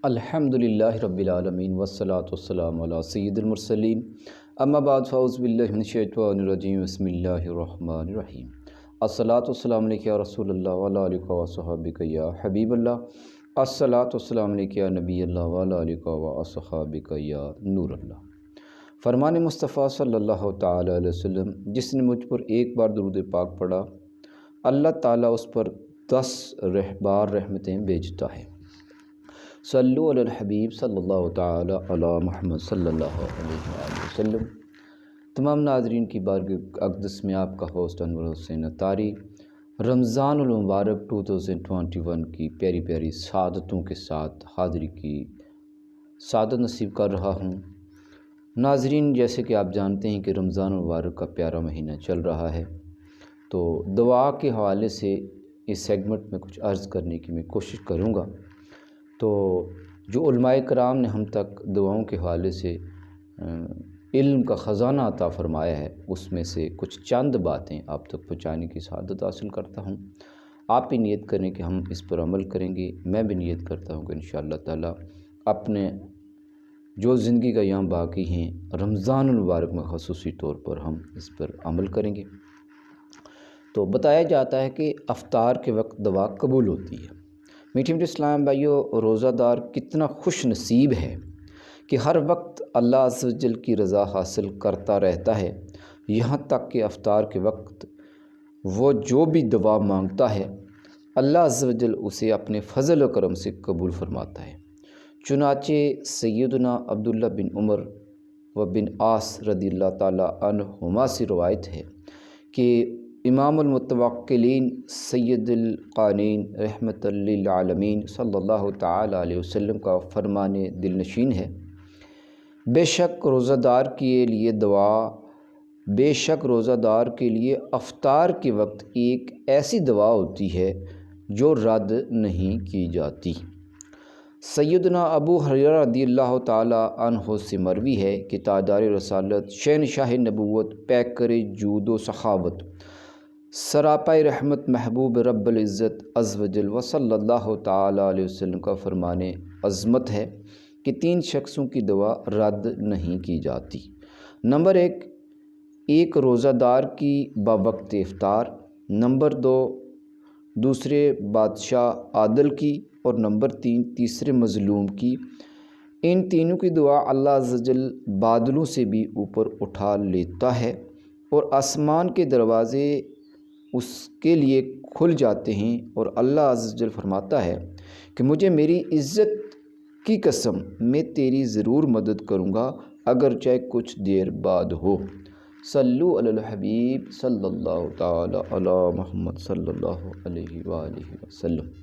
الحمدللہ رب العالمین والصلاة والسلام علی سید المرسلین اما بعد فاعوذ باللہ من الشیطان الرجیم بسم اللہ الرحمن الرحیم الصلاة والسلام علیکہ یا رسول اللہ وعلی آلہ وصحبہ یا حبیب اللہ الصلاة والسلام علیکہ یا نبی اللہ وعلی آلہ وصحبہ یا نور اللہ۔ فرمان مصطفیٰ صلی اللہ تعالیٰ علیہ وسلم، جس نے مجھ پر ایک بار درود پاک پڑھا اللہ تعالیٰ اس پر 10 بار رحمتیں بھیجتا ہے۔ صلو علی الحبیب صلی اللہ تعالی علی محمد صلی اللہ علیہ وآلہ وسلم۔ تمام ناظرین کی بارگاہ اقدس میں آپ کا ہوسٹ انور حسین اتاری رمضان المبارک 2021 کی پیاری پیاری سعادتوں کے ساتھ حاضری کی سعادت نصیب کر رہا ہوں۔ ناظرین، جیسے کہ آپ جانتے ہیں کہ رمضان المبارک کا پیارا مہینہ چل رہا ہے، تو دعا کے حوالے سے اس سیگمنٹ میں کچھ عرض کرنے کی میں کوشش کروں گا۔ تو جو علماء کرام نے ہم تک دعاؤں کے حوالے سے علم کا خزانہ عطا فرمایا ہے، اس میں سے کچھ چند باتیں آپ تک پہنچانے کی سعادت حاصل کرتا ہوں۔ آپ بھی نیت کریں کہ ہم اس پر عمل کریں گے، میں بھی نیت کرتا ہوں کہ انشاءاللہ تعالیٰ اپنے جو زندگی کا یہاں باقی ہیں رمضان المبارک میں خصوصی طور پر ہم اس پر عمل کریں گے۔ تو بتایا جاتا ہے کہ افطار کے وقت دعا قبول ہوتی ہے۔ میٹھے میٹھے اسلام بھائیو، روزہ دار کتنا خوش نصیب ہے کہ ہر وقت اللہ عز و جل کی رضا حاصل کرتا رہتا ہے، یہاں تک کہ افطار کے وقت وہ جو بھی دعا مانگتا ہے اللہ عز و جل اسے اپنے فضل و کرم سے قبول فرماتا ہے۔ چنانچہ سیدنا عبداللہ بن عمر و بن عاص رضی اللہ تعالیٰ عنہما سے روایت ہے کہ امام المتوکلین سید القانین رحمۃ للعالمین صلی اللہ تعالیٰ علیہ وسلم کا فرمان دل نشین ہے، بے شک روزہ دار کے لیے افطار کے وقت ایک ایسی دعا ہوتی ہے جو رد نہیں کی جاتی۔ سیدنا ابو ہریرہ رضی اللہ تعالیٰ عنہ سے مروی ہے کہ تاجدار رسالت، شہنشاہ نبوت، پیکر جود و سخاوت، سراپائے رحمت، محبوب رب العزت عز و جل و صلی اللہ تعالیٰ علیہ وسلم کا فرمان عظمت ہے کہ 3 شخصوں کی دعا رد نہیں کی جاتی۔ نمبر 1، ایک روزہ دار کی باوقت افطار۔ نمبر 2، دوسرے بادشاہ عادل کی، اور نمبر 3، تیسرے مظلوم کی۔ ان تینوں کی دعا اللہ عز و جل بادلوں سے بھی اوپر اٹھا لیتا ہے اور آسمان کے دروازے اس کے لیے کھل جاتے ہیں، اور اللہ عز و جل فرماتا ہے کہ مجھے میری عزت کی قسم میں تیری ضرور مدد کروں گا، اگر چاہے کچھ دیر بعد ہو۔ صلو علی الحبیب صلی اللہ تعالی علی محمد صلی اللہ علیہ وآلہ وسلم۔